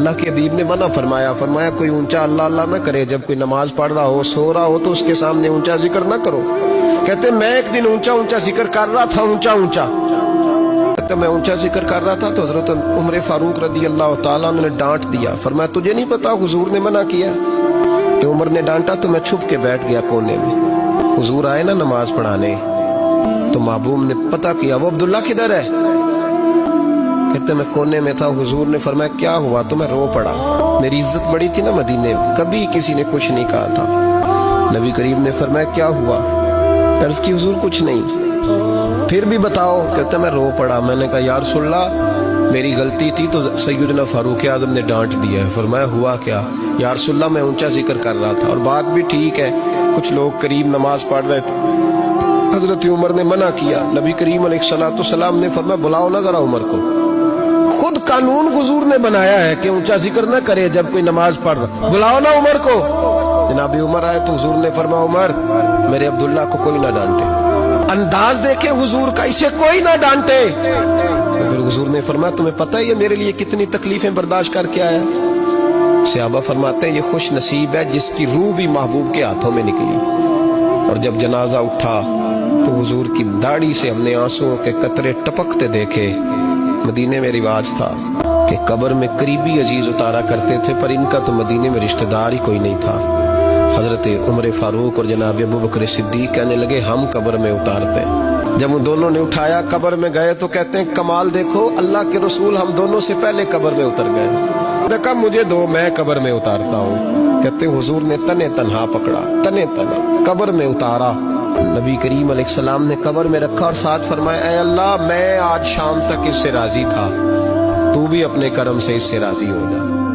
اللہ کے حبیب نے منع فرمایا، فرمایا کوئی اونچا اللہ اللہ نہ کرے، جب کوئی نماز پڑھ رہا ہو سو رہا ہو تو اس کے سامنے اونچا ذکر نہ کرو۔ کہتے میں ایک دن اونچا اونچا ذکر کر رہا تھا، اونچا اونچا، کہتے میں اونچا ذکر کر رہا تھا تو حضرت عمر فاروق رضی اللہ تعالیٰ نے ڈانٹ دیا، فرمایا تجھے نہیں پتا حضور نے منع کیا؟ تو عمر نے ڈانٹا تو میں چھپ کے بیٹھ گیا کونے میں۔ حضور آئے نا نماز پڑھانے تو محبوب نے پتہ کیا وہ عبداللہ کدھر ہے؟ کہتے میں کونے میں تھا، حضور نے فرمایا کیا ہوا؟ تو میں رو پڑا، میری عزت بڑی تھی نا مدینے میں، کبھی کسی نے کچھ نہیں کہا تھا۔ نبی کریم نے فرمایا کیا ہوا؟ عرض کی حضور کچھ نہیں۔ پھر بھی بتاؤ؟ کہتا میں رو پڑا، میں نے کہا یا رسول اللہ میری غلطی تھی تو سیدنا فاروق اعظم نے ڈانٹ دیا ہے۔ فرمایا ہوا کیا؟ یا رسول اللہ میں اونچا ذکر کر رہا تھا، اور بات بھی ٹھیک ہے، کچھ لوگ قریب نماز پڑھ رہے تھے، حضرت عمر نے منع کیا۔ نبی کریم علیہ السلام نے فرمایا بلاؤ نہ ذرا عمر کو، خود قانون حضور نے بنایا ہے کہ اونچا ذکر نہ کرے جب کوئی نماز پڑھ رہا، بلاؤ نا عمر کو۔ جناب عمر آئے تو حضور نے فرمایا عمر میرے عبداللہ کو کوئی نہ ڈانٹے، انداز دیکھے حضور کا، اسے کوئی نہ ڈانٹے۔ پھر حضور نے فرمایا تمہیں پتہ ہے یہ میرے لیے کتنی تکلیفیں برداشت کر کے آیا؟ صحابہ فرماتے ہیں یہ خوش نصیب ہے جس کی روح بھی محبوب کے ہاتھوں میں نکلی۔ اور جب جنازہ اٹھا تو حضور کی داڑھی سے ہم نے آنسوؤں کے قطرے ٹپکتے دیکھے۔ مدینے میں رواج تھا کہ قبر میں قریبی عزیز اتارا کرتے تھے، پر ان کا تو مدینے میں رشتہ دار ہی کوئی نہیں تھا۔ حضرت عمر فاروق اور جناب ابو بکر صدیق کہنے لگے ہم قبر میں اتارتے ہیں۔ جب ان دونوں نے اٹھایا قبر میں گئے تو کہتے ہیں کمال دیکھو اللہ کے رسول ہم دونوں سے پہلے قبر میں اتر گئے۔ دیکھا مجھے دو میں قبر میں اتارتا ہوں۔ کہتے ہیں حضور نے تنے تنہا پکڑا، تنے تنہا قبر میں اتارا۔ نبی کریم علیہ السلام نے قبر میں رکھا اور ساتھ فرمایا اے اللہ میں آج شام تک اس سے راضی تھا، تو بھی اپنے کرم سے اس سے راضی ہو جا۔